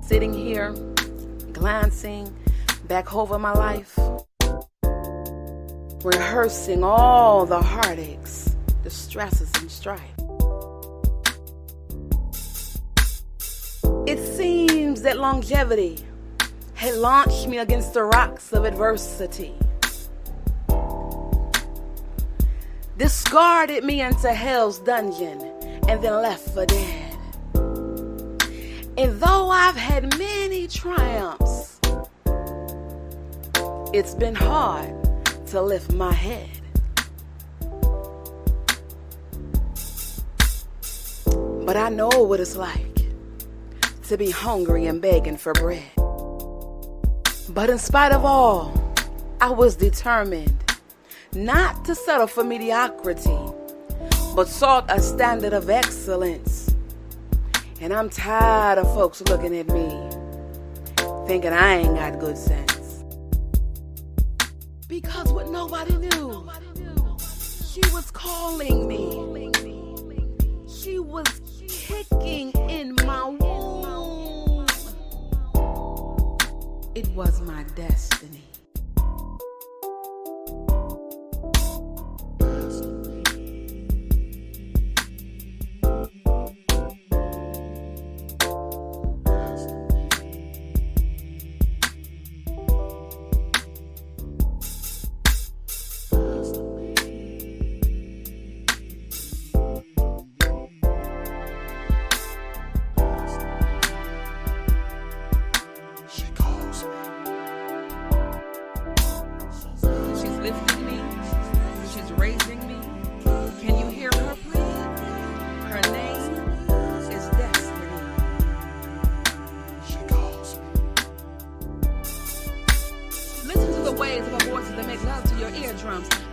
Sitting here, glancing back over my life, rehearsing all the heartaches, the stresses and strife. It seems that longevity had launched me against the rocks of adversity, discarded me into hell's dungeon, and then left for dead. And though I've had many triumphs, it's been hard to lift my head. But I know what it's like to be hungry and begging for bread. But in spite of all, I was determined not to settle for mediocrity, but sought a standard of excellence. And I'm tired of folks looking at me, thinking I ain't got good sense. Because what nobody knew, she was calling me. She was kicking in my womb. It was my destiny.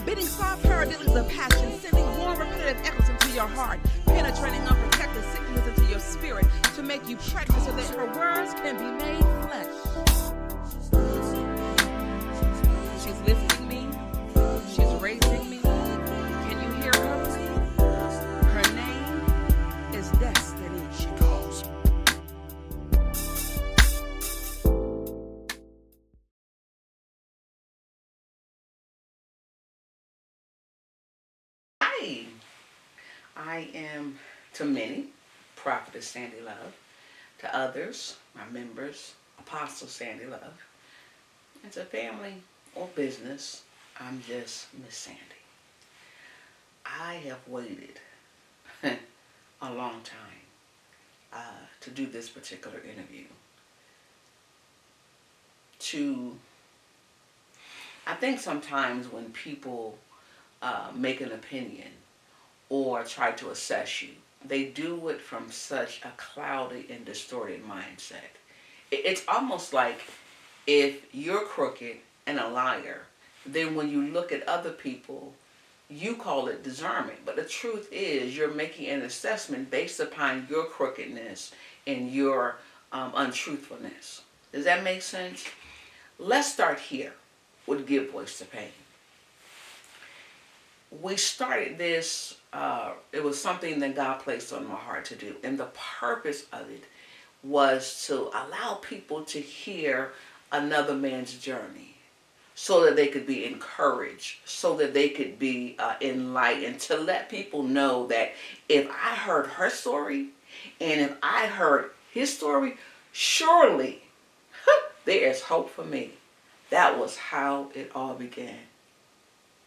Bidding soft paradiddles of passion, sending warm repetitive echoes into your heart, penetrating unprotected sickness into your spirit to make you pregnant so that her words can be made flesh. She's lifting me, she's raising me. Can you hear her plea? Her name is Destiny. She calls. I am, to many, Prophetess Sandy Love. To others, my members, Apostle Sandy Love. And to family or business, I'm just Miss Sandy. I have waited a long time to do this particular interview. I think sometimes when people make an opinion or try to assess you, they do it from such a cloudy and distorted mindset. It's almost like if you're crooked and a liar, then when you look at other people, you call it discernment. But the truth is you're making an assessment based upon your crookedness and your untruthfulness. Does that make sense? Let's start here with Give Voice to Pain. We started this, it was something that God placed on my heart to do. And the purpose of it was to allow people to hear another man's journey so that they could be encouraged, so that they could be enlightened, to let people know that if I heard her story and if I heard his story, surely there is hope for me. That was how it all began.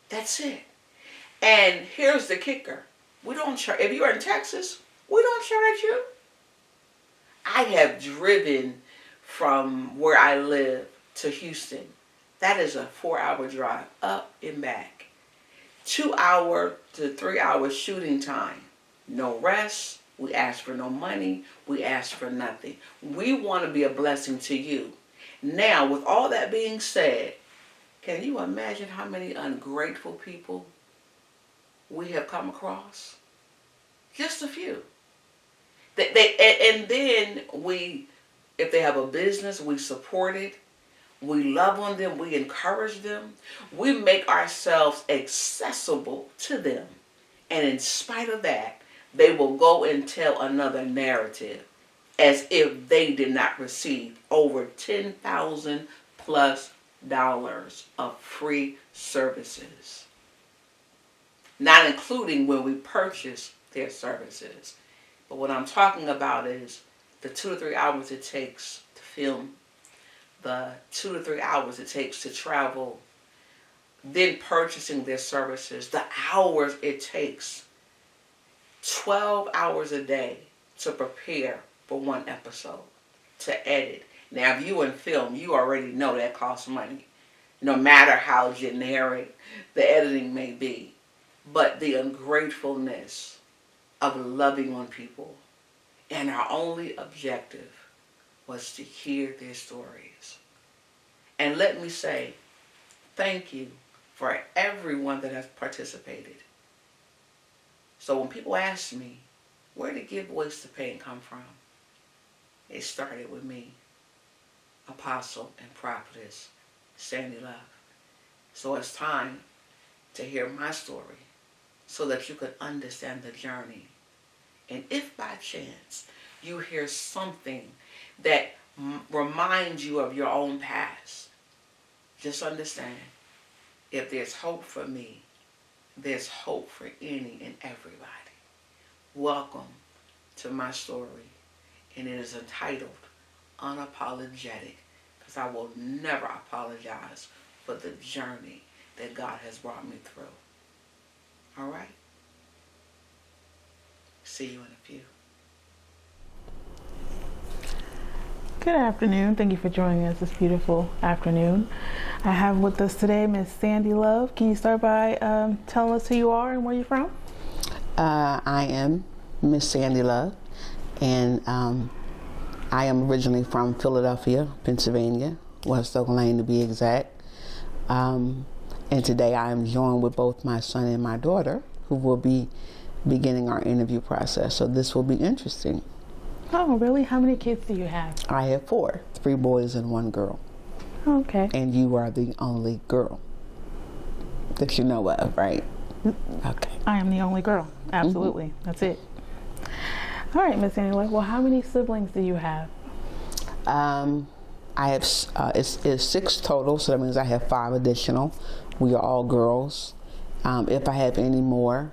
That's it. And here's the kicker. We don't charge, if you're in Texas, we don't charge you. I have driven from where I live to Houston. That is a 4-hour drive up and back. 2 hour to 3 hour shooting time. No rest. We ask for no money. We ask for nothing. We want to be a blessing to you. Now, with all that being said, can you imagine how many ungrateful people we have come across? Just a few. And then we, if they have a business, we support it. We love on them. We encourage them. We make ourselves accessible to them. And in spite of that, they will go and tell another narrative as if they did not receive over $10,000 plus of free services. Not including when we purchase their services. But what I'm talking about is the 2 to 3 hours it takes to film, the 2 to 3 hours it takes to travel, then purchasing their services, the hours it takes, 12 hours a day to prepare for one episode, to edit. Now, if you in film, you already know that costs money, no matter how generic the editing may be. But the ungratefulness of loving on people, and our only objective was to hear their stories. And let me say, thank you for everyone that has participated. So when people ask me, where did Give Voice to Pain come from? It started with me, Apostle and Prophetess Sandy Love. So it's time to hear my story so that you could understand the journey. And if by chance you hear something that reminds you of your own past, just understand, if there's hope for me, there's hope for any and everybody. Welcome to my story, and it is entitled Unapologetic, because I will never apologize for the journey that God has brought me through. All right? See you in a few. Good afternoon. Thank you for joining us this beautiful afternoon. I have with us today Miss Sandy Love. Can you start by telling us who you are and where you're from? I am Miss Sandy Love, and I am originally from Philadelphia, Pennsylvania, West Oak Lane to be exact. And today I am joined with both my son and my daughter, who will be beginning our interview process. So this will be interesting. Oh, really? How many kids do you have? I have 4, 3 boys and 1 girl. Okay. And you are the only girl that you know of, right? Okay. I am the only girl. Absolutely. Mm-hmm. That's it. All right, Miss Sandy Love. Well, how many siblings do you have? I have it's 6 total, so that means I have 5 additional. We are all girls. If I have any more,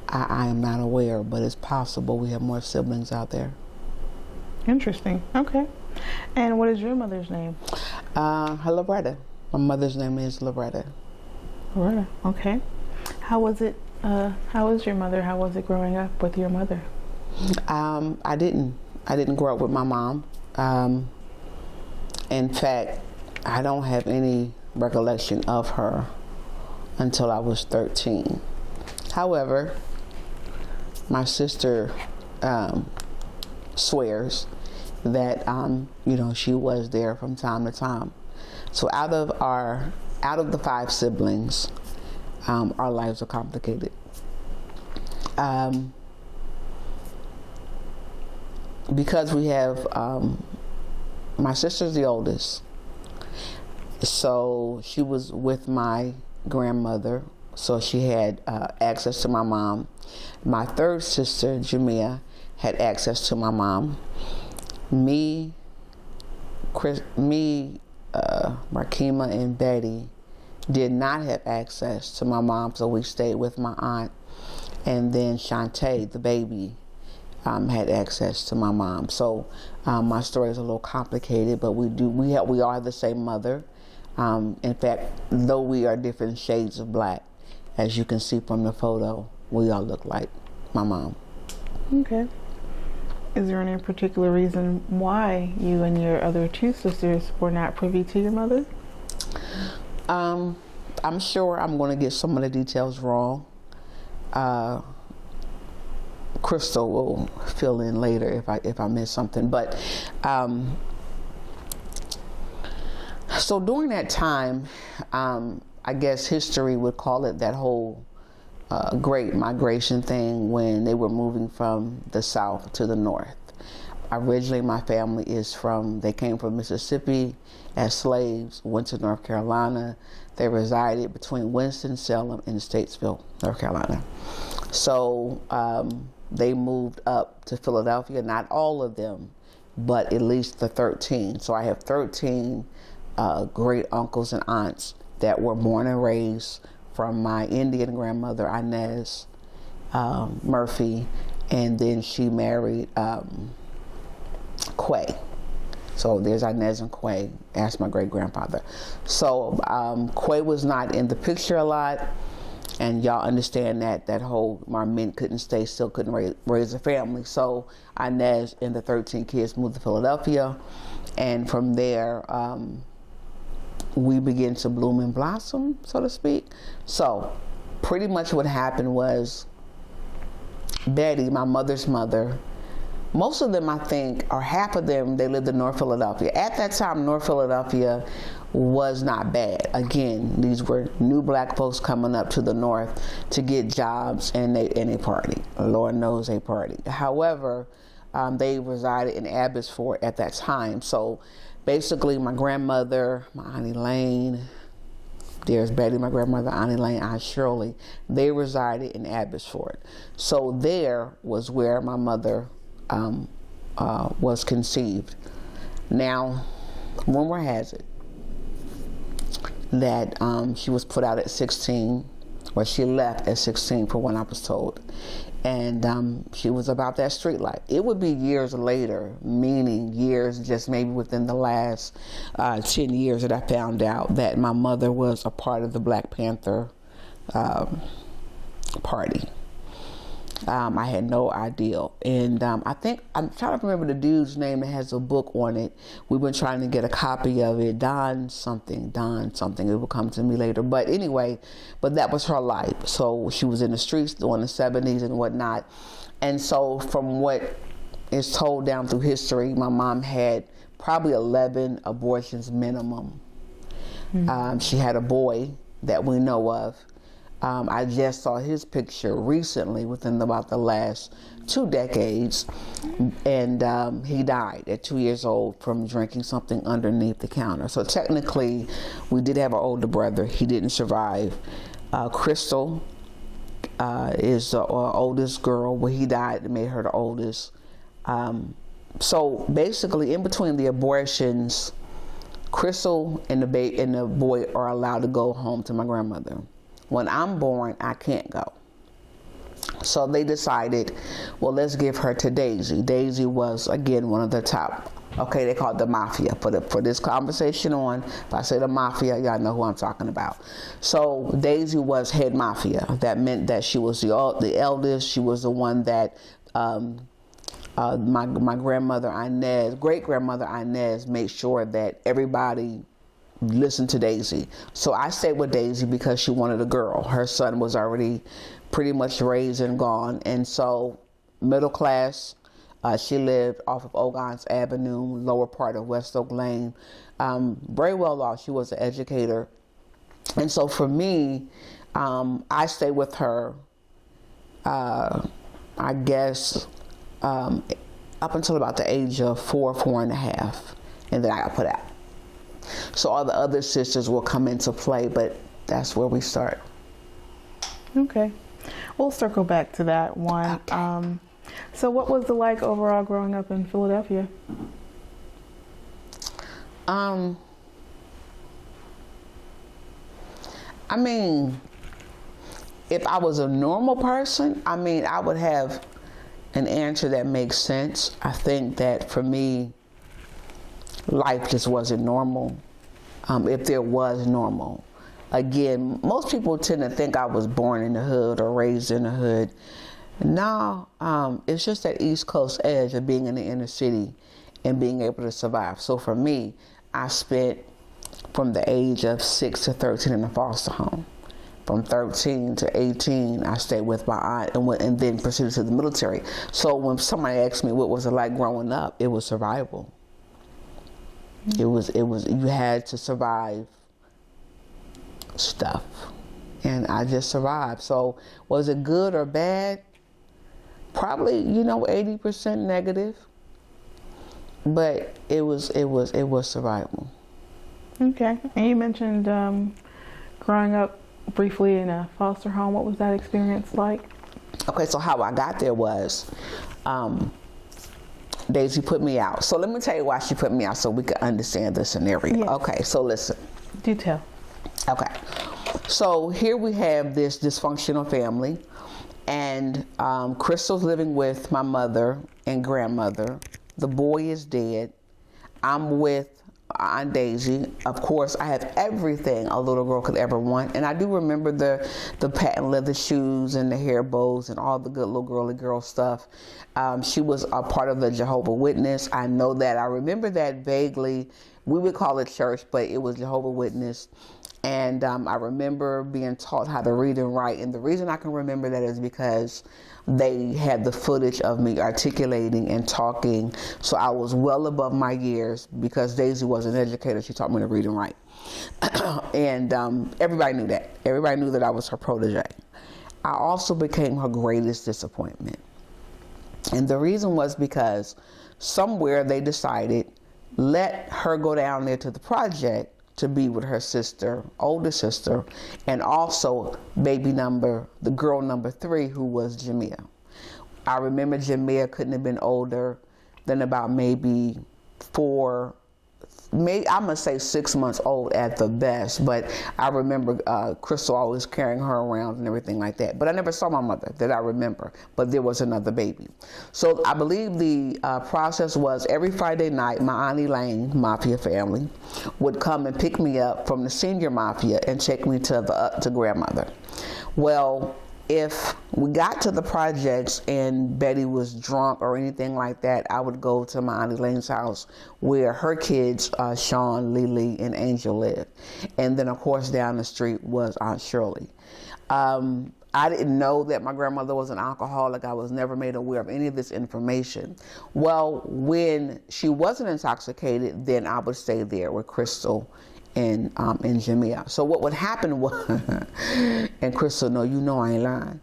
I am not aware, but it's possible we have more siblings out there. Interesting. Okay. And what is your mother's name? Loretta. My mother's name is Loretta. Loretta. Okay. How was it? How was your mother? How was it growing up with your mother? I didn't grow up with my mom. In fact, I don't have any recollection of her until I was 13. However, my sister swears that she was there from time to time. So out of the 5 siblings, our lives are complicated. Because we have my sister's the oldest, so she was with my grandmother, so she had access to my mom. My third sister, Jamia, had access to my mom. Me, Markima, and Betty did not have access to my mom, so we stayed with my aunt. And then Shantae, the baby, had access to my mom. So my story is a little complicated, but we all have the same mother. In fact, though we are different shades of black, as you can see from the photo, we all look like my mom. Okay. Is there any particular reason why you and your other two sisters were not privy to your mother? I'm sure I'm going to get some of the details wrong. Crystal will fill in later if I miss something. But so during that time, I guess history would call it that whole great migration thing when they were moving from the south to the north. Originally, my family they came from Mississippi as slaves, went to North Carolina. They resided between Winston-Salem and Statesville, North Carolina. So they moved up to Philadelphia, not all of them, but at least the 13. So I have 13 great uncles and aunts that were born and raised from my Indian grandmother, Inez Murphy, and then she married Quay. So there's Inez and Quay. That's my great grandfather. So Quay was not in the picture a lot, and y'all understand that whole my men couldn't stay still, couldn't raise a family. So Inez and the 13 kids moved to Philadelphia, and from there we began to bloom and blossom, so to speak. So pretty much what happened was Betty, my mother's mother, most of them, I think, or half of them, they lived in North Philadelphia. At that time, North Philadelphia was not bad. Again, these were new black folks coming up to the north to get jobs, and they party. Lord knows they party. However, they resided in Abbotsford at that time. So basically, my grandmother, my Auntie Lane, there's Betty, my grandmother, Auntie Lane, Aunt Shirley, they resided in Abbotsford. So there was where my mother was conceived. Now, rumor has it that she was put out at 16, or she left at 16 for what I was told. And she was about that street life. It would be years later, meaning years just maybe within the last 10 years that I found out that my mother was a part of the Black Panther party. I had no idea. And I think, I'm trying to remember the dude's name that has a book on it. We've been trying to get a copy of it. Don something. It will come to me later. But anyway, but that was her life. So she was in the streets during the 70s and whatnot. And so from what is told down through history, my mom had probably 11 abortions minimum. Mm-hmm. She had a boy that we know of. I just saw his picture recently within about the last 2 decades, and he died at 2 years old from drinking something underneath the counter. So technically, we did have an older brother. He didn't survive. Crystal is the oldest girl. When he died, it made her the oldest. So basically, in between the abortions, Crystal and the boy are allowed to go home to my grandmother. When I'm born, I can't go. So they decided, well, let's give her to Daisy. Daisy was, again, one of the top, okay, they call it the mafia. For this conversation on, if I say the mafia, y'all know who I'm talking about. So Daisy was head mafia. That meant that she was the eldest. She was the one that my grandmother Inez, great-grandmother Inez, made sure that everybody listened to Daisy. So I stayed with Daisy because she wanted a girl. Her son was already pretty much raised and gone. And so middle class, she lived off of Ogons Avenue, lower part of West Oak Lane. Very well off. She was an educator. And so for me, I stayed with her, I guess, up until about the age of 4.5. And then I got put out. So all the other sisters will come into play, but that's where we start. Okay. We'll circle back to that one. Okay. So what was it like overall growing up in Philadelphia? I mean, if I was a normal person, I mean, I would have an answer that makes sense. I think that for me, life just wasn't normal, if there was normal. Again, most people tend to think I was born in the hood or raised in the hood. No, it's just that East Coast edge of being in the inner city and being able to survive. So for me, I spent from the age of 6 to 13 in a foster home. From 13 to 18, I stayed with my aunt and then proceeded to the military. So when somebody asked me what was it like growing up, it was survival. It was you had to survive stuff. And I just survived. So was it good or bad? Probably, 80% negative. But it was survival. Okay. And you mentioned growing up briefly in a foster home. What was that experience like? Okay, so how I got there was Daisy put me out. So let me tell you why she put me out so we could understand the scenario. Yes. Okay, so listen. Do tell. Okay. So here we have this dysfunctional family, and Crystal's living with my mother and grandmother. The boy is dead. I'm with Aunt Daisy. Of course, I have everything a little girl could ever want. And I do remember the patent leather shoes and the hair bows and all the good little girly girl stuff. She was a part of the Jehovah's Witness. I know that. I remember that vaguely. We would call it church, but it was Jehovah's Witness. And I remember being taught how to read and write. And the reason I can remember that is because they had the footage of me articulating and talking. So I was well above my years because Daisy was an educator. She taught me to read and write. And everybody knew that. Everybody knew that I was her protege. I also became her greatest disappointment. And the reason was because somewhere they decided, let her go down there to the project to be with her sister, older sister, and also the girl number 3, who was Jamia. I remember Jamia couldn't have been older than about maybe 4, I'm gonna say 6 months old at the best, but I remember Crystal always carrying her around and everything like that. But I never saw my mother that I remember, but there was another baby. So I believe the process was every Friday night, my Auntie Lane Mafia family would come and pick me up from the senior Mafia and take me to grandmother. Well, if we got to the projects and Betty was drunk or anything like that, I would go to my Auntie Lane's house where her kids, Sean, Lily, and Angel lived. And then, of course, down the street was Aunt Shirley. I didn't know that my grandmother was an alcoholic. I was never made aware of any of this information. Well, when she wasn't intoxicated, then I would stay there with Crystal and Jamia. So what would happen was, and Crystal, no, I ain't lying.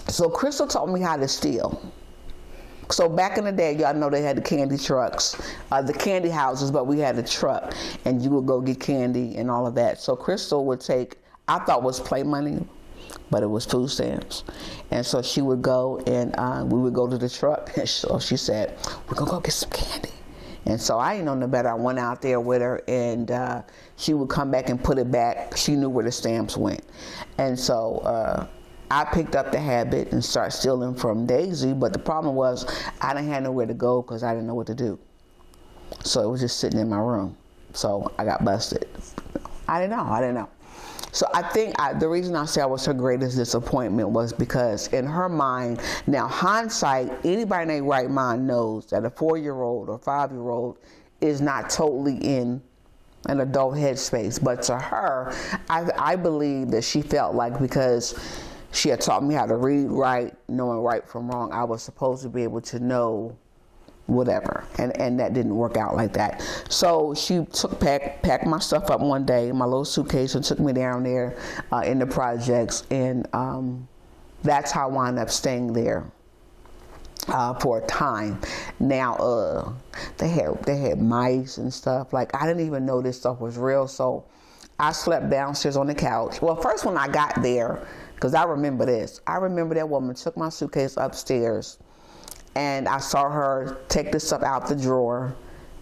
So Crystal taught me how to steal. So back in the day, y'all know they had the candy trucks, the candy houses, but we had a truck, and you would go get candy and all of that. So Crystal would take, I thought was play money, but it was food stamps. And so she would go and we would go to the truck, and so she said, we're gonna go get some candy. And so I didn't know no better. I went out there with her, and she would come back and put it back. She knew where the stamps went. And so I picked up the habit and started stealing from Daisy, but the problem was I didn't have nowhere to go because I didn't know what to do. So it was just sitting in my room. So I got busted. I didn't know. So I think the reason I say I was her greatest disappointment was because in her mind, now hindsight, anybody in their right mind knows that a 4-year-old or 5-year-old is not totally in an adult headspace. But to her, I believe that she felt like because she had taught me how to read, write, knowing right from wrong, I was supposed to be able to know whatever, and that didn't work out like that. So she packed my stuff up one day, my little suitcase, and took me down there in the projects, and that's how I wound up staying there for a time. Now they had mice and stuff. Like, I didn't even know this stuff was real, so I slept downstairs on the couch. Well, first when I got there, because I remember this, I remember that woman took my suitcase upstairs, and I saw her take the stuff out the drawer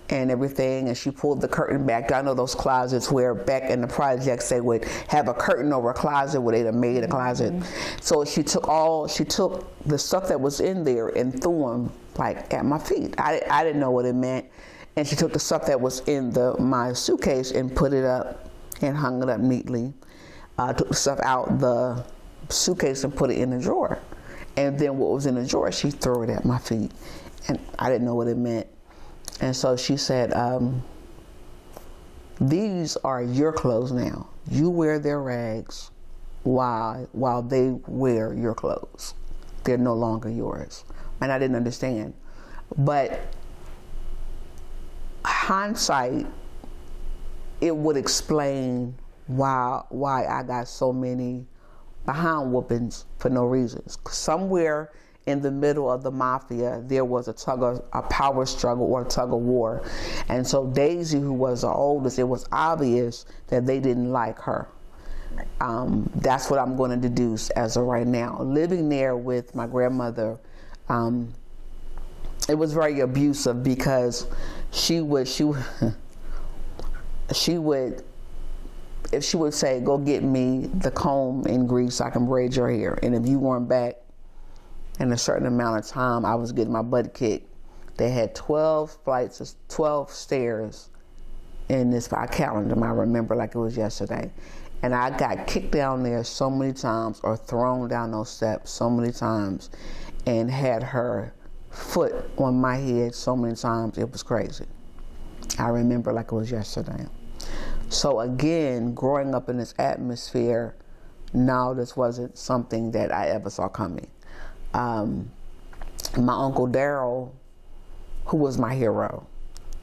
and everything, and she pulled the curtain back. I know those closets where back in the projects they would have a curtain over a closet where they'd have made a closet. Mm-hmm. So she took the stuff that was in there and threw them like at my feet. I didn't know what it meant. And she took the stuff that was in my suitcase and put it up and hung it up neatly. Took the stuff out the suitcase and put it in the drawer. And then what was in the drawer, she threw it at my feet. And I didn't know what it meant. And so she said, these are your clothes now. You wear their rags while they wear your clothes. They're no longer yours. And I didn't understand. But hindsight, it would explain why I got so many behind whoopings for no reasons. Somewhere in the middle of the mafia, there was a power struggle or a tug of war. And so Daisy, who was the oldest, it was obvious that they didn't like her. That's what I'm going to deduce as of right now. Living there with my grandmother, it was very abusive because she would if she would say, go get me the comb and grease so I can braid your hair. And if you weren't back in a certain amount of time, I was getting my butt kicked. They had 12 stairs in this, I counted them, I remember like it was yesterday. And I got kicked down there so many times or thrown down those steps so many times and had her foot on my head so many times, it was crazy. I remember like it was yesterday. So again, growing up in this atmosphere, no, this wasn't something that I ever saw coming. My Uncle Daryl, who was my hero,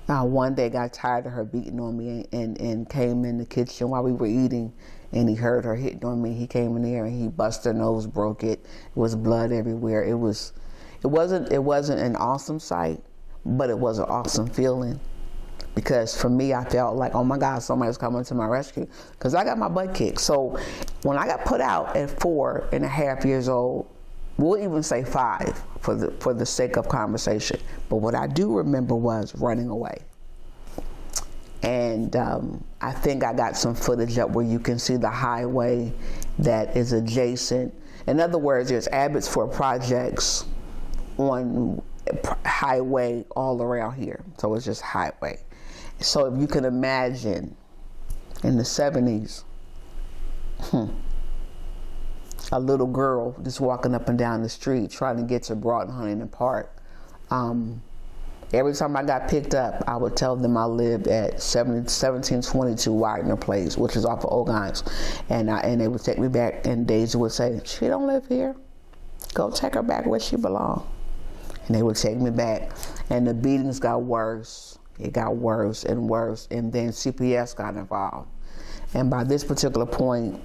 one day got tired of her beating on me and came in the kitchen while we were eating, and he heard her hitting on me. He came in there and he busted her nose, broke it. It was blood everywhere. It wasn't an awesome sight, but it was an awesome feeling. Because for me, I felt like, oh my God, somebody's coming to my rescue. Because I got my butt kicked. So when I got put out at 4.5 years old, we'll even say 5 for the sake of conversation. But what I do remember was running away. And I think I got some footage up where you can see the highway that is adjacent. In other words, there's Abbotsford projects on highway all around here. So it's just highway. So if you can imagine in the 70s, a little girl just walking up and down the street trying to get to Broughton Huntington Park. Every time I got picked up, I would tell them I lived at 1722 Widener Place, which is off of Oak Hines. And they would take me back, and Daisy would say, she don't live here. Go take her back where she belongs. And they would take me back. And the beatings got worse. It got worse and worse, and then CPS got involved. And by this particular point,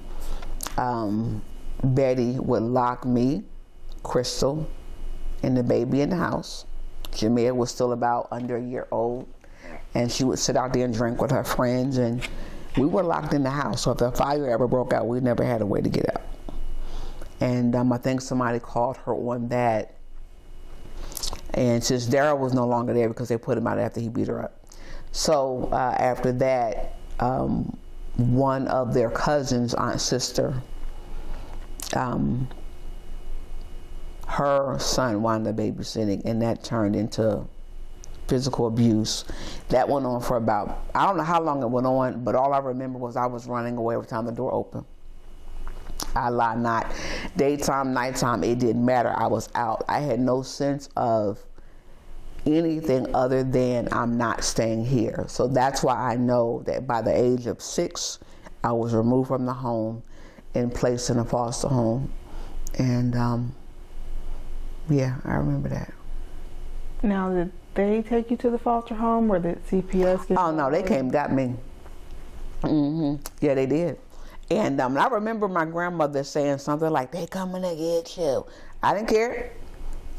Betty would lock me, Crystal, and the baby in the house. Jamia was still about under a year old, and she would sit out there and drink with her friends, and we were locked in the house. So if the fire ever broke out, we never had a way to get out. And I think somebody called her on that. And since Daryl was no longer there because they put him out after he beat her up. So after that, one of their cousins, aunt, sister, her son wound up babysitting, and that turned into physical abuse. That went on for about, I don't know how long it went on, but all I remember was I was running away every time the door opened. I lie not. Daytime, nighttime, it didn't matter. I was out. I had no sense of anything other than I'm not staying here. So that's why I know that by the age of 6, I was removed from the home and placed in a foster home. And yeah, I remember that. Now, did they take you to the foster home, or did CPS get? Oh no, they came and got me. Yeah, they did. And I remember my grandmother saying something like, they coming to get you. I didn't care.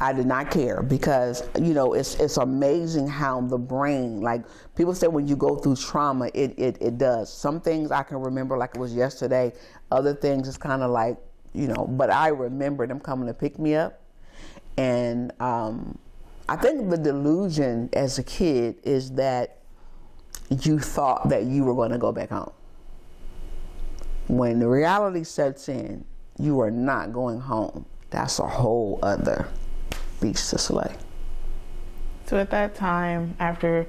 I did not care, because, you know, it's amazing how the brain, like people say when you go through trauma, it does. Some things I can remember like it was yesterday. Other things it's kind of like, you know, but I remember them coming to pick me up. And I think the delusion as a kid is that you thought that you were going to go back home. When the reality sets in, you are not going home. That's a whole other beast to slay. So at that time, after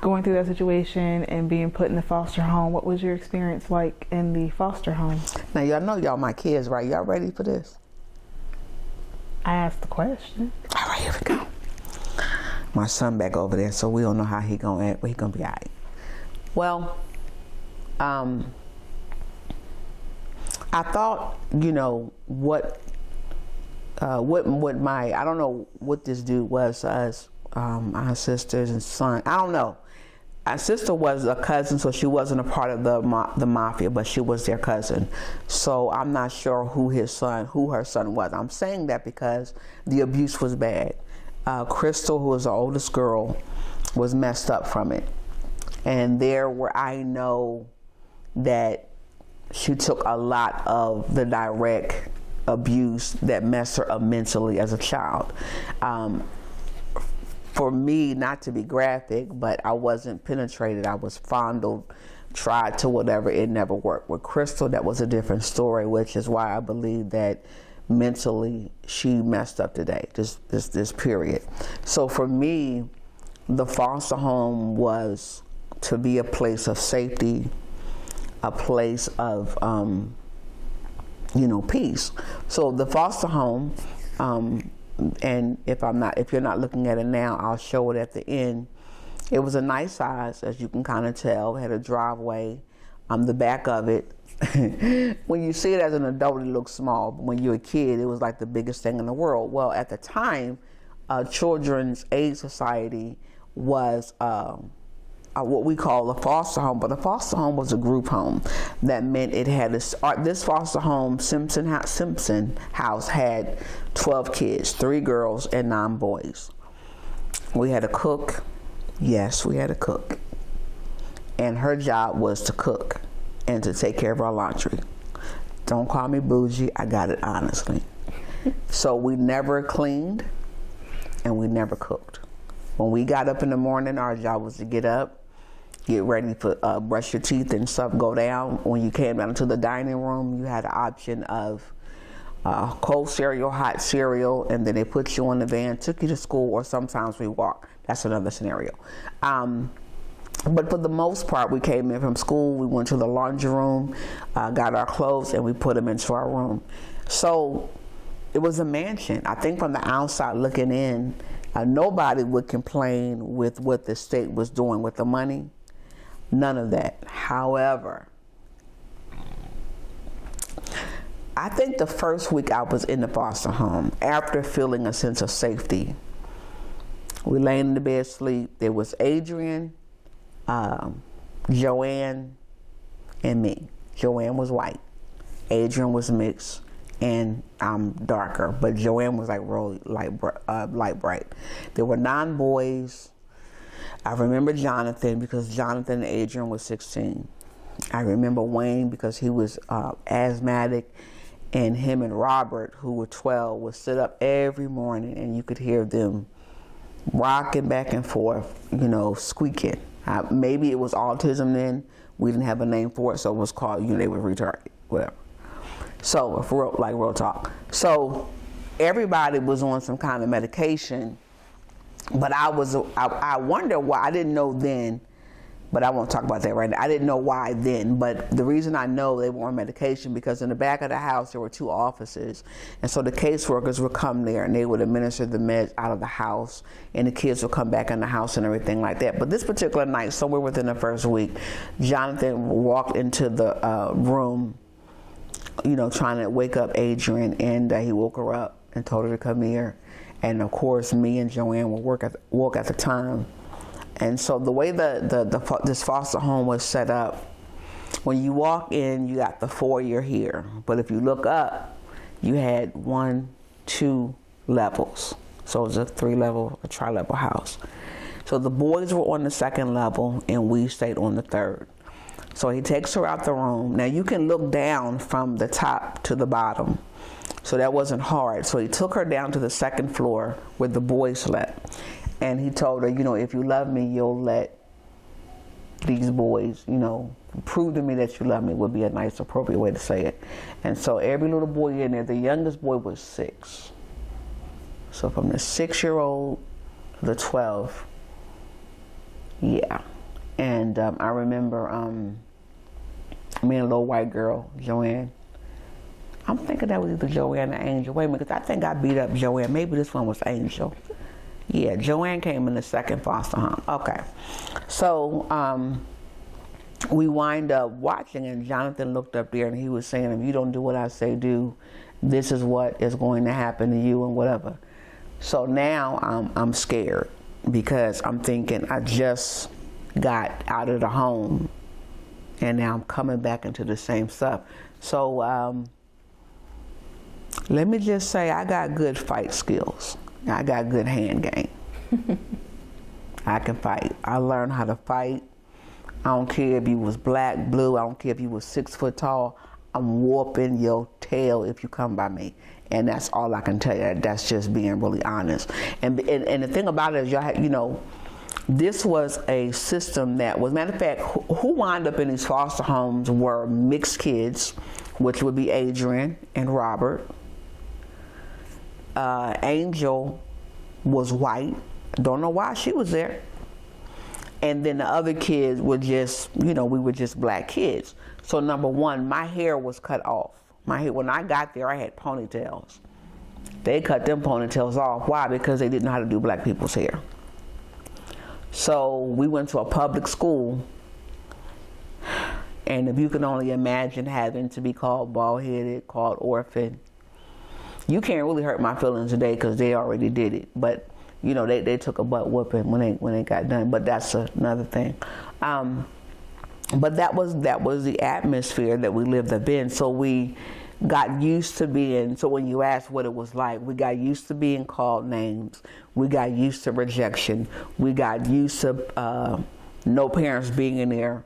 going through that situation and being put in the foster home, what was your experience like in the foster home? Now y'all know y'all my kids, right? Y'all ready for this? I asked the question. All right, here we go. My son back over there, so we don't know how he gonna act, but he gonna be all right. Well, I thought, what my, I don't know what this dude was to us, our sisters and son. I don't know. Our sister was a cousin, so she wasn't a part of the mafia, but she was their cousin. So I'm not sure who her son was. I'm saying that because the abuse was bad. Crystal, who was the oldest girl, was messed up from it. And there where I know that she took a lot of the direct abuse that messed her up mentally as a child. For me, not to be graphic, but I wasn't penetrated. I was fondled, tried to whatever. It never worked. With Crystal, that was a different story, which is why I believe that mentally she messed up today, this period. So for me, the foster home was to be a place of safety, a place of, peace. So the foster home, and if you're not looking at it now, I'll show it at the end. It was a nice size, as you can kind of tell. It had a driveway. The back of it, when you see it as an adult, it looks small. But when you're a kid, it was like the biggest thing in the world. Well, at the time, Children's Aid Society was what we call a foster home, but a foster home was a group home. That meant it had this foster home, Simpson House, had 12 kids, 3 girls and 9 boys. We had a cook. Yes, we had a cook. And her job was to cook and to take care of our laundry. Don't call me bougie, I got it honestly. So we never cleaned and we never cooked. When we got up in the morning, our job was to get up, get ready for brush your teeth and stuff, go down. When you came down to the dining room, you had the option of cold cereal, hot cereal, and then they put you on the van, took you to school, or sometimes we walked. That's another scenario. But for the most part, we came in from school, we went to the laundry room, got our clothes, and we put them into our room. So it was a mansion. I think from the outside looking in, nobody would complain with what the state was doing with the money. None of that. However, I think the first week I was in the foster home, after feeling a sense of safety, we lay in the bed asleep. There was Adrian, Joanne, and me. Joanne was white. Adrian was mixed, and I'm darker, but Joanne was like real light bright. There were 9 boys. I remember Jonathan because Jonathan and Adrian was 16. I remember Wayne because he was asthmatic, and him and Robert, who were 12, would sit up every morning and you could hear them rocking back and forth, squeaking. Maybe it was autism then. We didn't have a name for it, so it was called, they were retarded, whatever. So, real talk. So, everybody was on some kind of medication, but I wonder why. I didn't know then, but I won't talk about that right now. I didn't know why then, but the reason I know they were on medication because in the back of the house there were 2 offices, and so the caseworkers would come there and they would administer the meds out of the house, and the kids would come back in the house and everything like that. But this particular night, somewhere within the first week, Jonathan walked into the room, trying to wake up Adrian, and he woke her up and told her to come here. And of course, me and Joanne woke at the time. And so the way this foster home was set up, when you walk in, you got the foyer here. But if you look up, you had 1, 2 levels. So it was a 3-level, a tri-level house. So the boys were on the 2nd level, and we stayed on the 3rd. So he takes her out the room. Now you can look down from the top to the bottom. So that wasn't hard. So he took her down to the 2nd floor where the boys slept. And he told her, if you love me, you'll let these boys, prove to me that you love me would be a nice, appropriate way to say it. And so every little boy in there, the youngest boy was 6. So from the 6-year-old to the 12, yeah. And I remember me and a little white girl, Joanne, I'm thinking that was either Joanne or Angel. Wait a minute, because I think I beat up Joanne. Maybe this one was Angel. Yeah, Joanne came in the second foster home. Okay. So we wind up watching, and Jonathan looked up there and he was saying, if you don't do what I say do, this is what is going to happen to you and whatever. So now I'm scared because I'm thinking I just got out of the home and now I'm coming back into the same stuff. So let me just say I got good fight skills. I got good hand game. I can fight. I learned how to fight. I don't care if you was black, blue. I don't care if you was 6 foot tall. I'm whooping your tail if you come by me. And that's all I can tell you. That's just being really honest. And the thing about it is, y'all, you know, this was a system that was, matter of fact, who wound up in these foster homes were mixed kids, which would be Adrian and Robert. Angel was white. Don't know why she was there. And then the other kids were just, you know, we were just black kids. So number one, my hair was cut off. My hair, when I got there, I had ponytails. They cut them ponytails off. Why? Because they didn't know how to do black people's hair. So we went to a public school, and if you can only imagine having to be called bald-headed, called orphan, you can't really hurt my feelings today because they already did it. But you know, they took a butt whooping when they got done. But that's another thing. But that was the atmosphere that we lived up in. So we got used to being, so when you asked what it was like, we got used to being called names. We got used to rejection. We got used to no parents being in there.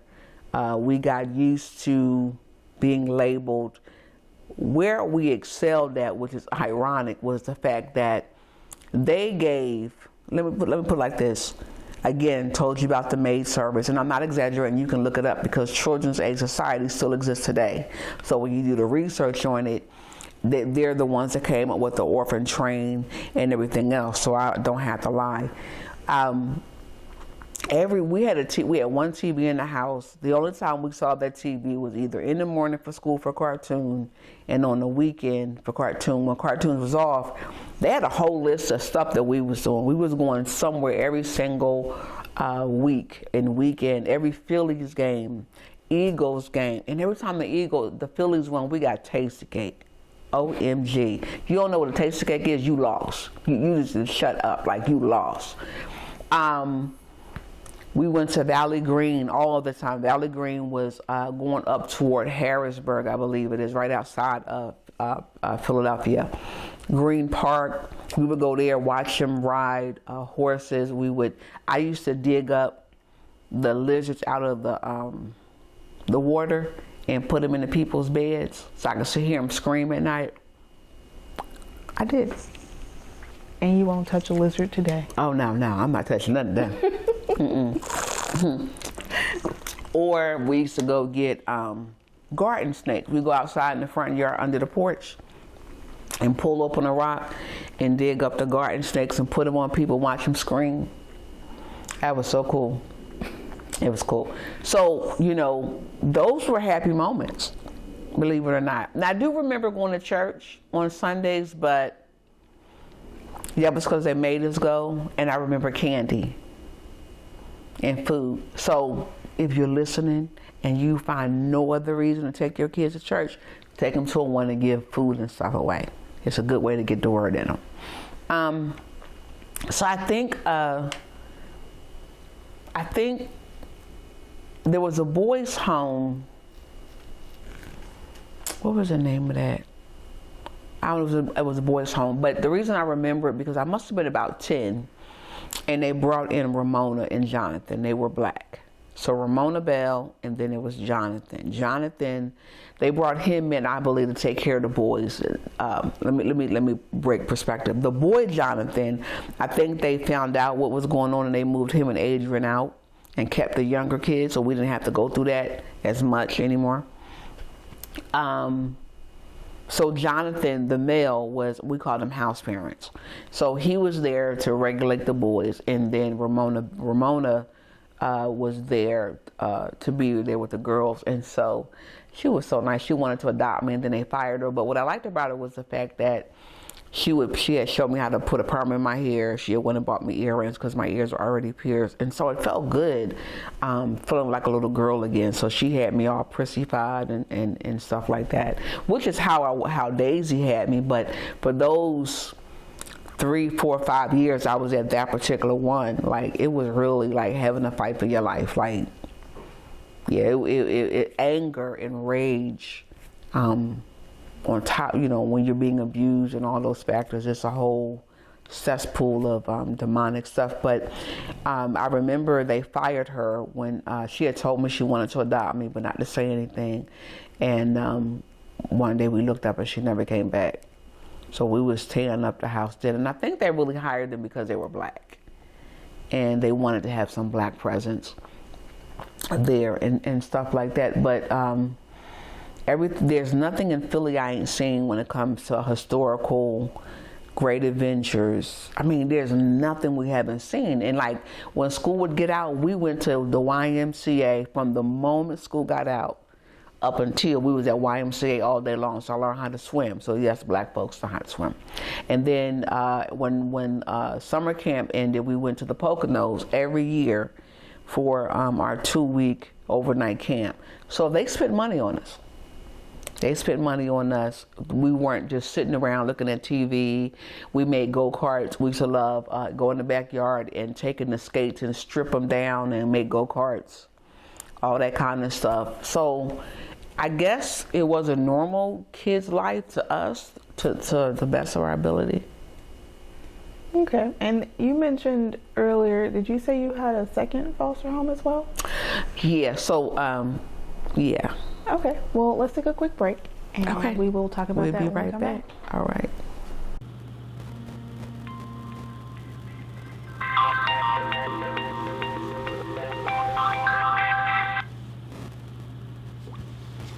We got used to being labeled. Where we excelled at, which is ironic, was the fact that they gave, let me put it like this. Again, told you about the maid service, and I'm not exaggerating, you can look it up because Children's Aid Society still exists today. So when you do the research on it, they're the ones that came up with the orphan train and everything else, so I don't have to lie. We had one TV in the house. The only time we saw that TV was either in the morning for school for cartoon and on the weekend for cartoon. When cartoons was off, they had a whole list of stuff that we was doing. We was going somewhere every single week and weekend, every Phillies game, Eagles game. And every time the Phillies won, we got tasty cake. OMG. If you don't know what a tasty cake is, you lost. You just shut up, like you lost. We went to Valley Green all the time. Valley Green was going up toward Harrisburg, I believe it is, right outside of Philadelphia. Green Park, we would go there, watch them ride horses. I used to dig up the lizards out of the water and put them in the people's beds so I could hear them scream at night. I did. And you won't touch a lizard today? Oh, no, I'm not touching none of them. Or we used to go get garden snakes. We go outside in the front yard under the porch and pull open a rock and dig up the garden snakes and put them on people, watch them scream. That was so cool. It was cool. So, you know, those were happy moments, believe it or not. Now, I do remember going to church on Sundays, but that was because they made us go, and I remember candy and food. So if you're listening and you find no other reason to take your kids to church, take them to one and give food and stuff away. It's a good way to get the word in them. So I think there was a boys' home. What was the name of that? It was a boys' home. But the reason I remember it, because I must have been about 10, and they brought in Ramona and Jonathan. They were black. So Ramona Bell, and then it was Jonathan. Jonathan, they brought him in, I believe, to take care of the boys. Let me break perspective. The boy Jonathan, I think they found out what was going on, and they moved him and Adrian out and kept the younger kids, so we didn't have to go through that as much anymore. So Jonathan, the male, we called him house parents. So he was there to regulate the boys, and then Ramona was there to be there with the girls. And so she was so nice. She wanted to adopt me, and then they fired her. But what I liked about her was the fact that she had showed me how to put a perm in my hair. She had went and bought me earrings because my ears were already pierced, and so it felt good, feeling like a little girl again. So she had me all prissy-fied and stuff like that, which is how Daisy had me. But for those 3, 4, 5 years I was at that particular one, like, it was really like having to fight for your life. Like, yeah, it anger and rage, on top, when you're being abused and all those factors, it's a whole cesspool of demonic stuff. But I remember they fired her when she had told me she wanted to adopt me, but not to say anything. And one day we looked up and she never came back. So we was tearing up the house then. And I think they really hired them because they were black. And they wanted to have some black presence there and stuff like that. But there's nothing in Philly I ain't seen when it comes to historical great adventures. I mean, there's nothing we haven't seen. And like, when school would get out, we went to the YMCA from the moment school got out up until we was at YMCA all day long. So I learned how to swim. So yes, black folks know how to swim. And then when summer camp ended, we went to the Poconos every year for our 2-week overnight camp. So they spent money on us. They spent money on us. We weren't just sitting around looking at TV. We made go-karts. We used to love go in the backyard and taking the skates and strip them down and make go-karts, all that kind of stuff. So I guess it was a normal kid's life to us, to the best of our ability. Okay. And you mentioned earlier, did you say you had a second foster home as well? Yeah. So, yeah. Okay. Well, let's take a quick break, and Okay. we will talk about that We'll be when we right come back. All right.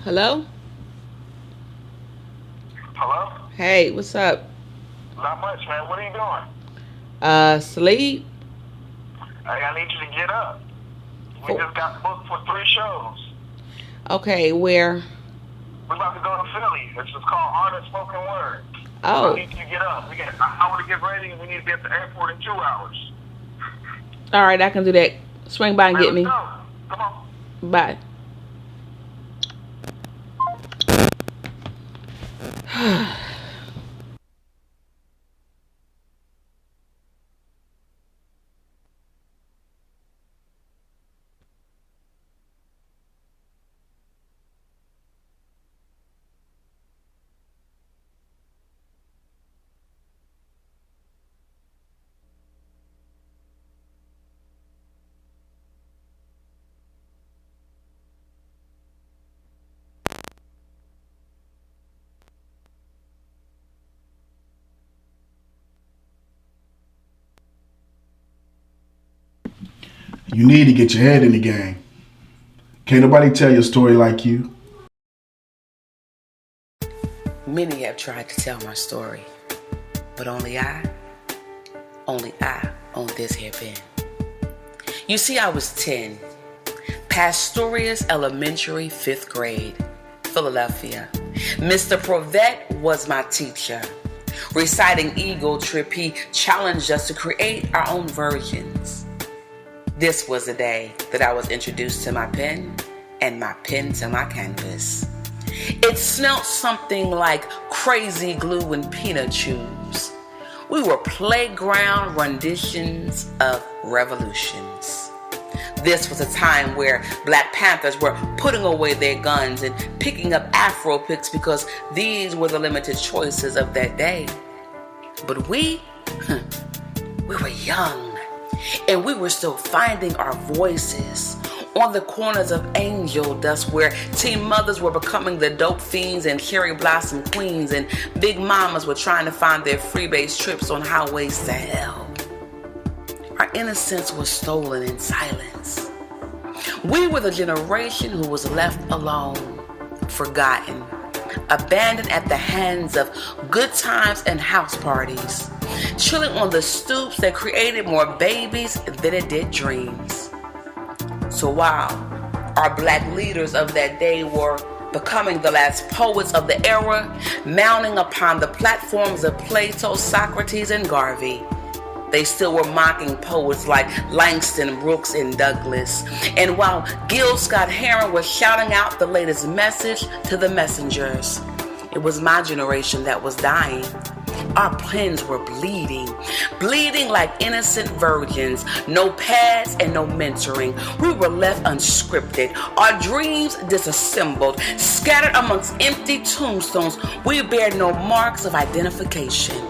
Hello? Hello? Hey, what's up? Not much, man. What are you doing? Sleep? Hey, I need you to get up. We just got booked for 3 shows. Okay, where? We're about to go to Philly. It's just called Art of Spoken Word. Oh. I need you to get up. We got an hour to get ready, and we need to be at the airport in 2 hours. All right, I can do that. Swing by and Man, get me. let's go. Come on. Bye. You need to get your head in the game. Can't nobody tell your story like you. Many have tried to tell my story, but only I own this here pen. You see, I was 10, Pastorius Elementary, 5th grade, Philadelphia. Mr. Provette was my teacher. Reciting Eagle Trip, he challenged us to create our own versions. This was the day that I was introduced to my pen and my pen to my canvas. It smelled something like crazy glue and peanut chews. We were playground renditions of revolutions. This was a time where Black Panthers were putting away their guns and picking up Afro picks because these were the limited choices of that day. But we were young. And we were still finding our voices on the corners of angel dust where teen mothers were becoming the dope fiends and cherry blossom queens, and big mamas were trying to find their freebase trips on highways to hell. Our innocence was stolen in silence. We were the generation who was left alone, forgotten, abandoned at the hands of good times and house parties, chilling on the stoops that created more babies than it did dreams. So while our Black leaders of that day were becoming the last poets of the era, mounting upon the platforms of Plato, Socrates, and Garvey. They still were mocking poets like Langston, Brooks, and Douglas. And while Gil Scott Heron was shouting out the latest message to the messengers, it was my generation that was dying. Our pens were bleeding like innocent virgins. No pads and no mentoring. We were left unscripted. Our dreams disassembled, scattered amongst empty tombstones. We bared no marks of identification.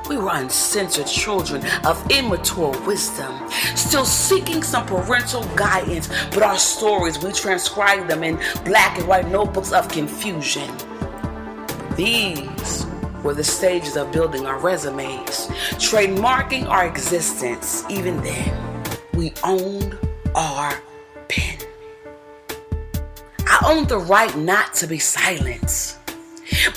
We were uncensored children of immature wisdom, still seeking some parental guidance, but our stories, we transcribed them in black and white notebooks of confusion. These were the stages of building our resumes, trademarking our existence. Even then, we owned our pen. I owned the right not to be silenced.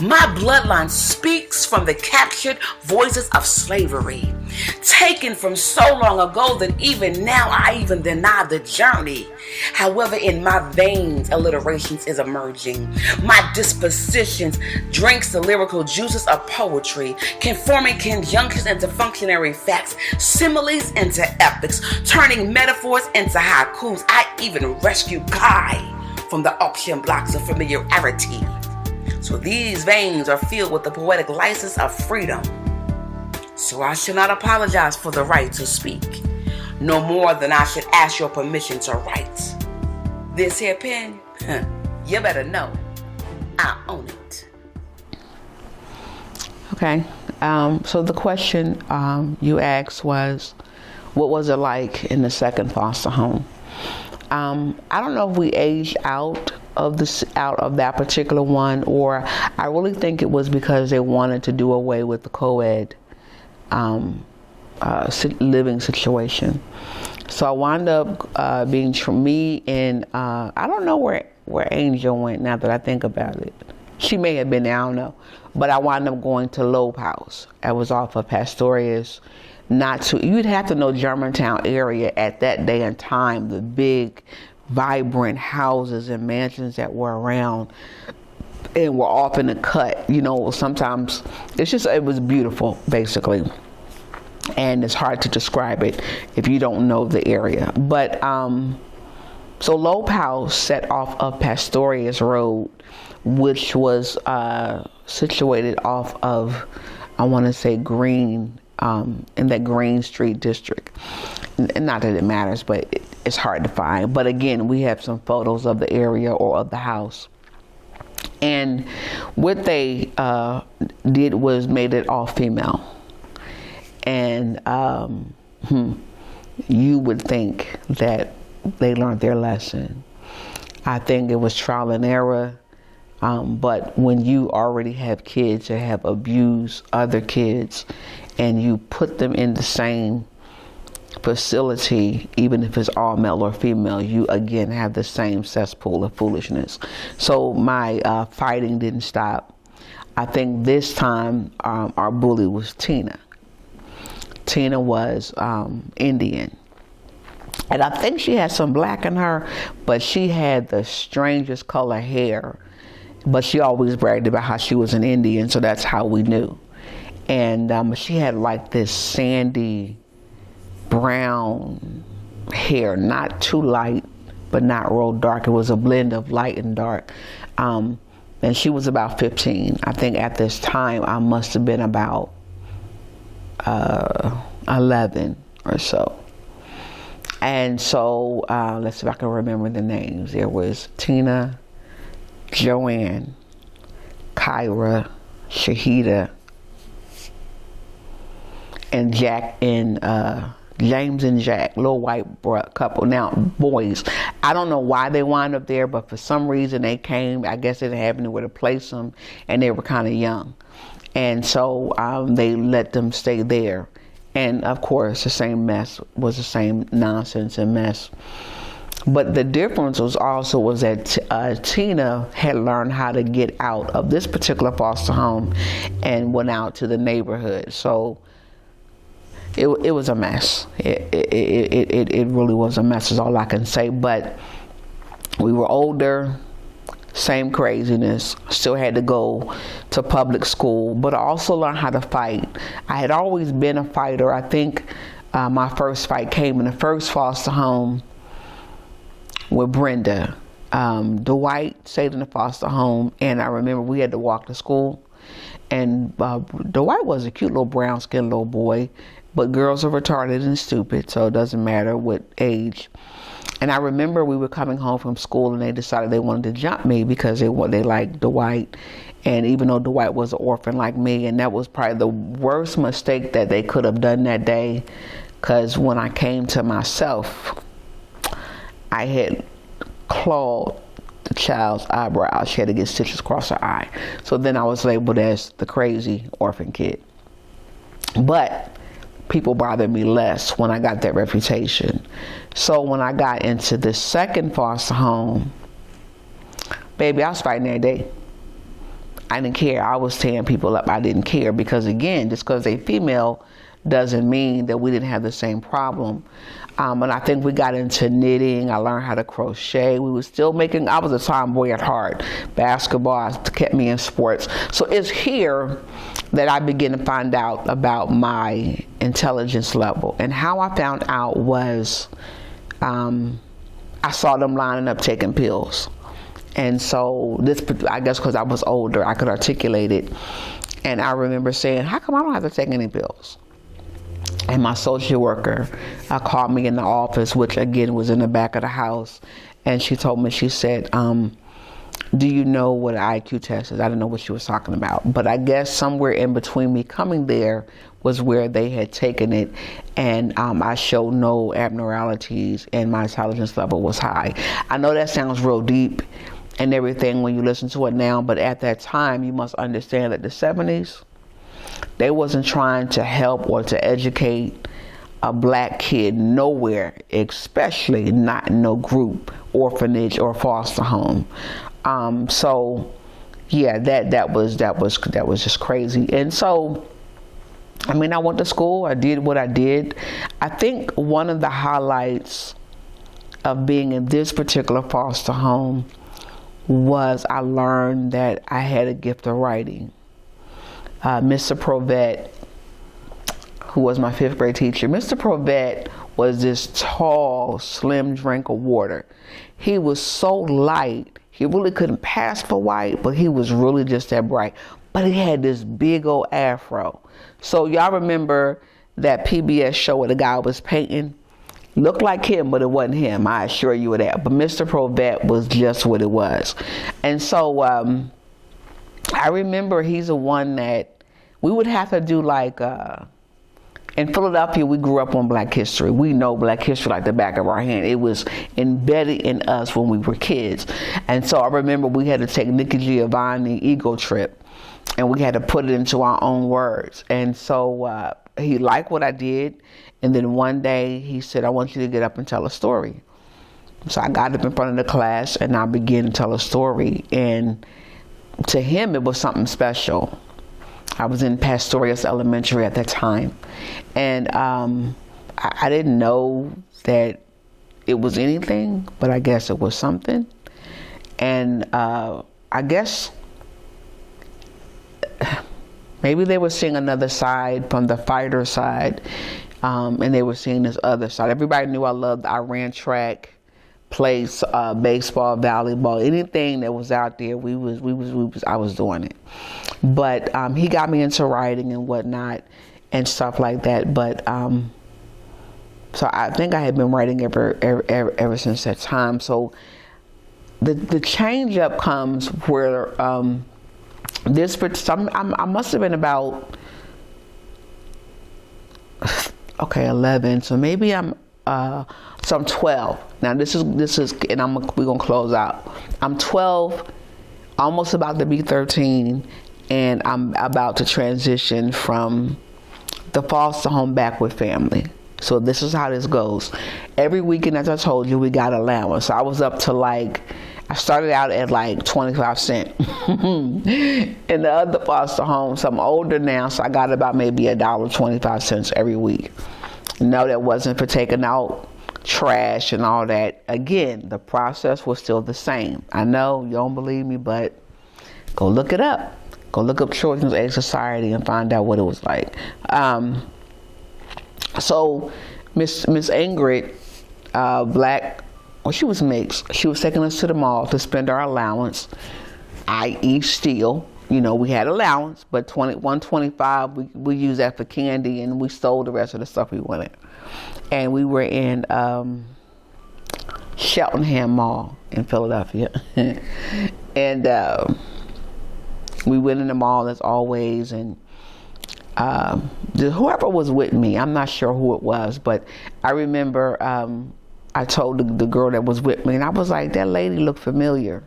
My bloodline speaks from the captured voices of slavery, taken from so long ago that even now I even deny the journey. However, in my veins, alliterations is emerging. My dispositions drinks the lyrical juices of poetry, conforming conjunctions into functionary facts, similes into epics, turning metaphors into haikus. I even rescue Guy from the auction blocks of familiarity. So these veins are filled with the poetic license of freedom. So I should not apologize for the right to speak, no more than I should ask your permission to write. This here pen, you better know, I own it. Okay, so the question you asked was, what was it like in the second foster home? I don't know if we aged out of that particular one, or I really think it was because they wanted to do away with the co-ed living situation. So I wound up being me, and I don't know where Angel went now that I think about it. She may have been there, I don't know. But I wound up going to Loeb House. I was off of Pastorius. You'd have to know Germantown area at that day and time, the big, vibrant houses and mansions that were around and were off in the cut. Sometimes it was beautiful, basically. And it's hard to describe it if you don't know the area. But so Loeb House set off of Pastorius Road, which was situated off of, I want to say, Green, in that Green Street district. And not that it matters, but it's hard to find. But again, we have some photos of the area or of the house. And what they did was made it all female. And you would think that they learned their lesson. I think it was trial and error. But when you already have kids that have abused other kids and you put them in the same facility, even if it's all male or female, you again have the same cesspool of foolishness. So my fighting didn't stop. I think this time our bully was Tina. Tina was Indian. And I think she had some black in her, but she had the strangest color hair. But she always bragged about how she was an Indian, so that's how we knew. And she had like this sandy brown hair, not too light, but not real dark. It was a blend of light and dark. And she was about 15. I think at this time I must have been about 11 or so. And so let's see if I can remember the names. There was Tina, Joanne, Kyra, Shahida, and Jack, and James and Jack, little white couple. Now, boys, I don't know why they wound up there, but for some reason they came. I guess they didn't have anywhere to place them, and they were kind of young. And so they let them stay there. And of course, the same mess was the same nonsense and mess. But the difference was that Tina had learned how to get out of this particular foster home and went out to the neighborhood. So it was a mess. It really was a mess, is all I can say. But we were older, Same craziness. Still had to go to public school, but I also learned how to fight. I had always been a fighter. I think my first fight came in the first foster home with Brenda. Dwight stayed in the foster home, and I remember we had to walk to school. And Dwight was a cute little brown-skinned little boy, but girls are retarded and stupid, so it doesn't matter what age. And I remember we were coming home from school, and they decided they wanted to jump me because they liked Dwight. And even though Dwight was an orphan like me, and that was probably the worst mistake that they could have done that day, because when I came to myself, I had clawed the child's eyebrow. She had to get stitches across her eye. So then I was labeled as the crazy orphan kid. But people bothered me less when I got that reputation. So when I got into the second foster home, baby, I was fighting every day. I didn't care. I was tearing people up. I didn't care because, again, just because they're female doesn't mean that we didn't have the same problem. And I think we got into knitting. I learned how to crochet. We were still making, I was a tomboy at heart. Basketball kept me in sports. So it's here that I began to find out about my intelligence level. And how I found out was I saw them lining up taking pills. And so this, I guess because I was older, I could articulate it. And I remember saying, how come I don't have to take any pills? And my social worker called me in the office, which again was in the back of the house. And she told me, she said, do you know what an IQ test is? I didn't know what she was talking about. But I guess somewhere in between me coming there was where they had taken it. And I showed no abnormalities and my intelligence level was high. I know that sounds real deep and everything when you listen to it now. But at that time, you must understand that the 70s, they wasn't trying to help or to educate a black kid nowhere, especially not in no group, orphanage, or foster home. So yeah, that was just crazy. And so, I mean, I went to school. I did what I did. I think one of the highlights of being in this particular foster home was I learned that I had a gift of writing. Mr. Provet, who was my 5th grade teacher, Mr. Provet was this tall, slim drink of water. He was so light, he really couldn't pass for white, but he was really just that bright. But he had this big old afro. So y'all remember that PBS show where the guy was painting? Looked like him, but it wasn't him. I assure you of that. But Mr. Provet was just what it was. And so I remember he's the one that we would have to do like, in Philadelphia, we grew up on Black history. We know Black history like the back of our hand. It was embedded in us when we were kids. And so I remember we had to take Nikki Giovanni ego trip and we had to put it into our own words. And so he liked what I did. And then one day he said, I want you to get up and tell a story. So I got up in front of the class and I began to tell a story. And to him, it was something special. I was in Pastorius Elementary at that time. And I didn't know that it was anything, but I guess it was something. And I guess maybe they were seeing another side from the fighter side, and they were seeing this other side. Everybody knew I loved, I ran track, played baseball, volleyball, anything that was out there, I was doing it. But he got me into writing and whatnot and stuff like that. But so I think I had been writing ever since that time. So the change up comes where I must have been about 11. So maybe I'm 12. Now this is, and we're gonna close out. I'm 12, almost about to be 13, and I'm about to transition from the foster home back with family. So this is how this goes. Every weekend, as I told you, we got allowance. So I was up to I started out at 25 cents. In the other foster homes, I'm older now, so I got about maybe $1.25 every week. No, that wasn't for taking out trash and all that. Again, the process was still the same. I know you don't believe me, but go look it up. Go look up Children's Aid Society and find out what it was like. So Miss Ingrid, black, well, she was mixed. She was taking us to the mall to spend our allowance, i.e. still. You know, we had allowance, but $125, we used that for candy, and we sold the rest of the stuff we wanted. And we were in Cheltenham Mall in Philadelphia. And we went in the mall as always, and whoever was with me, I'm not sure who it was, but I remember I told the girl that was with me, and I was like, that lady looked familiar.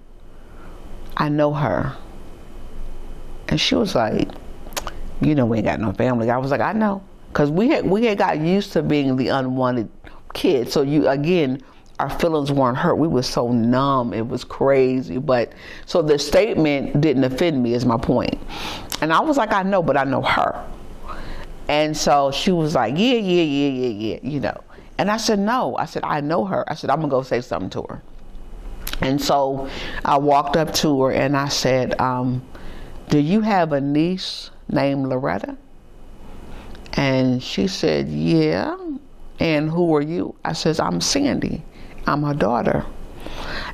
I know her. And she was like, you know, we ain't got no family. I was like, I know. Because we had got used to being the unwanted kid. So our feelings weren't hurt. We were so numb. It was crazy. But so the statement didn't offend me is my point. And I was like, I know, but I know her. And so she was like, yeah, you know. And I said, no. I said, I know her. I said, I'm going to go say something to her. And so I walked up to her and I said, do you have a niece named Loretta? And she said, yeah. And who are you? I says, I'm Sandy. I'm her daughter.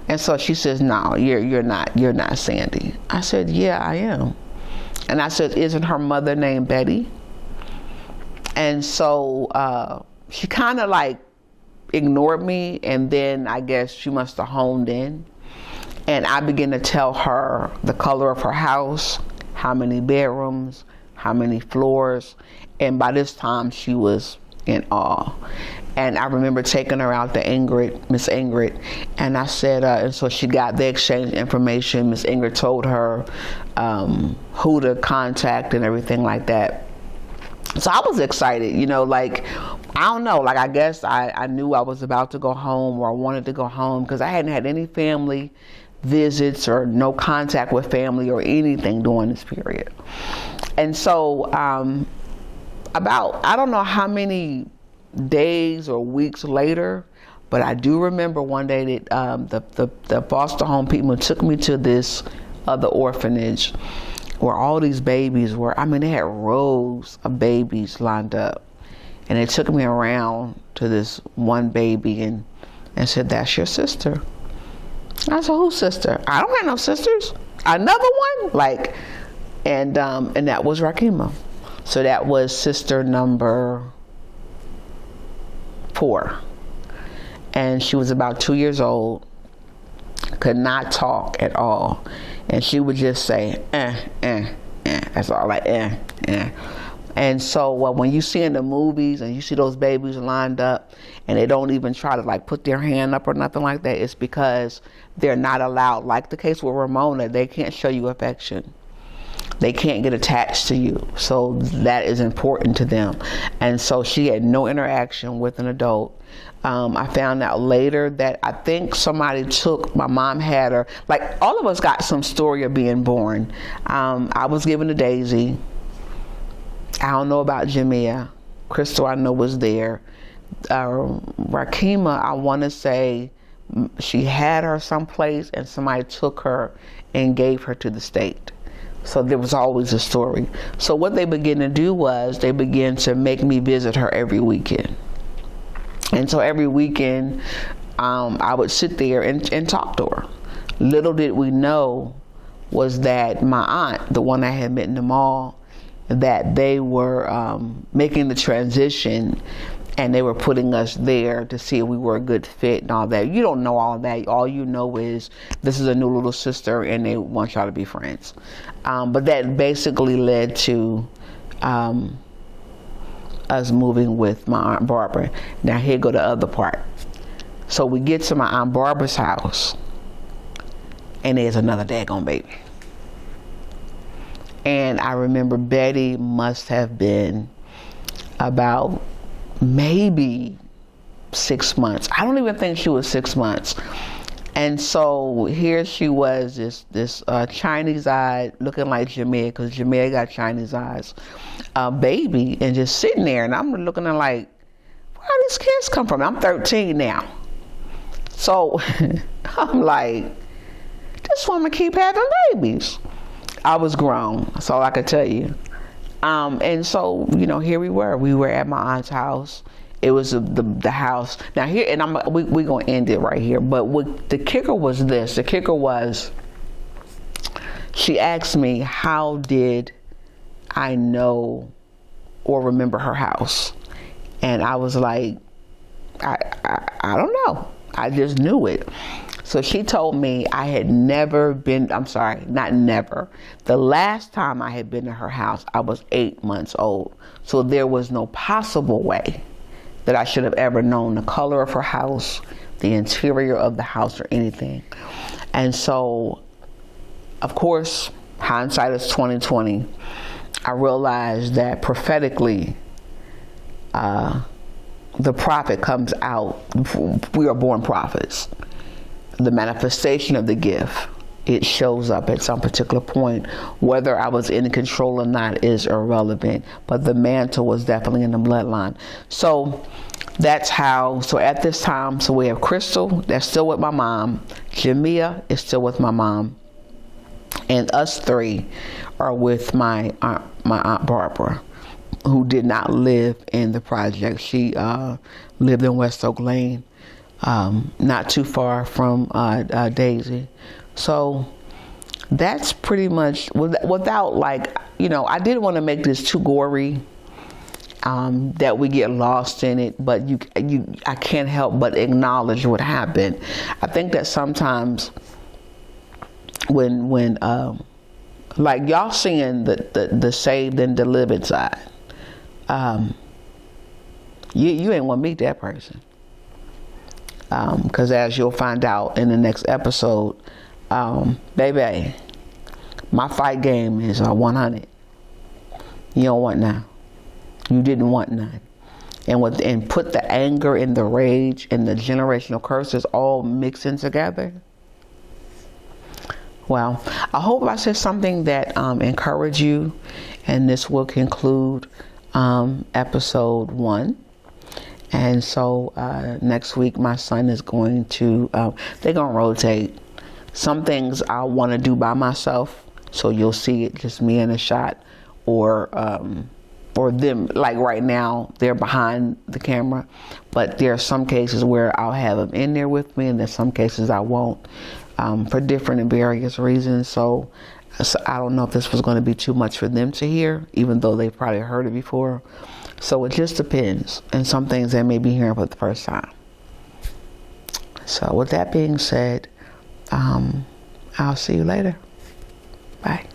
And so she says, no, you're not Sandy. I said, yeah, I am. And I said, isn't her mother named Betty? And so she kind of like ignored me, and then I guess she must have honed in. And I began to tell her the color of her house, how many bedrooms, how many floors. And by this time, she was in awe. And I remember taking her out to Miss Ingrid, and I said, and so she got the exchange information. Miss Ingrid told her who to contact and everything like that. So I was excited, you know, like, I don't know, like, I guess I knew I was about to go home, or I wanted to go home, because I hadn't had any family visits or no contact with family or anything during this period. And so about, I don't know how many days or weeks later, but I do remember one day that the foster home people took me to this other orphanage where all these babies were, I mean, they had rows of babies lined up. And they took me around to this one baby and said, that's your sister. I said, whose sister? I don't have no sisters. Another one? Like, and that was Rakima. So that was sister number 4. And she was about 2 years old, could not talk at all. And she would just say, That's all, like, And so when you see in the movies and you see those babies lined up and they don't even try to like put their hand up or nothing like that, it's because they're not allowed. Like the case with Ramona, they can't show you affection. They can't get attached to you. So that is important to them. And so she had no interaction with an adult. I found out later that I think somebody my mom had her, like all of us got some story of being born. I was given a Daisy. I don't know about Jamia. Crystal, I know, was there. Rakima, I want to say she had her someplace and somebody took her and gave her to the state. So there was always a story. So what they began to do was they began to make me visit her every weekend. And so every weekend I would sit there and talk to her. Little did we know was that my aunt, the one I had met in the mall, that they were making the transition and they were putting us there to see if we were a good fit and all that. You don't know all that. All you know is this is a new little sister and they want y'all to be friends. But that basically led to us moving with my Aunt Barbara. Now here go the other part. So we get to my Aunt Barbara's house and there's another daggone baby. And I remember Betty must have been about maybe 6 months. I don't even think she was 6 months. And so here she was, this Chinese eyed, looking like Jamia, because Jamia got Chinese eyes, baby, and just sitting there. And I'm looking at like, where these kids come from? I'm 13 now. So I'm like, this woman keep having babies. I was grown. That's all I could tell you. And so, here we were. We were at my aunt's house. It was the house. Now here, and we're going to end it right here. But what the kicker was this. The kicker was, she asked me, how did I know or remember her house? And I was like, I don't know. I just knew it. So she told me I had never been, I'm sorry, not never. The last time I had been to her house, I was 8 months old. So there was no possible way that I should have ever known the color of her house, the interior of the house, or anything. And so, of course, hindsight is 20/20. I realized that prophetically, the prophet comes out. We are born prophets. The manifestation of the gift, it shows up at some particular point. Whether I was in control or not is irrelevant, but the mantle was definitely in the bloodline. So that's how. So at this time, so we have Crystal, that's still with my mom. Jamia is still with my mom, and us three are with my aunt Barbara, who did not live in the project. She lived in West Oak Lane, not too far from Daisy. So that's pretty much, without like, I didn't want to make this too gory, that we get lost in it, but I can't help but acknowledge what happened. I think that sometimes when like y'all seeing the saved and delivered side, you ain't want to meet that person. Because as you'll find out in the next episode, baby, my fight game is 100. You don't want none. You didn't want none. And put the anger and the rage and the generational curses all mixing together. Well, I hope I said something that encouraged you, and this will conclude episode 1. And so next week, my son is going to, they're going to rotate. Some things I want to do by myself, so you'll see it just me in a shot, or them, like right now, they're behind the camera. But there are some cases where I'll have them in there with me, and there's some cases I won't, for different and various reasons. So I don't know if this was going to be too much for them to hear, even though they've probably heard it before. So it just depends. And some things they may be hearing for the first time. So with that being said, I'll see you later. Bye.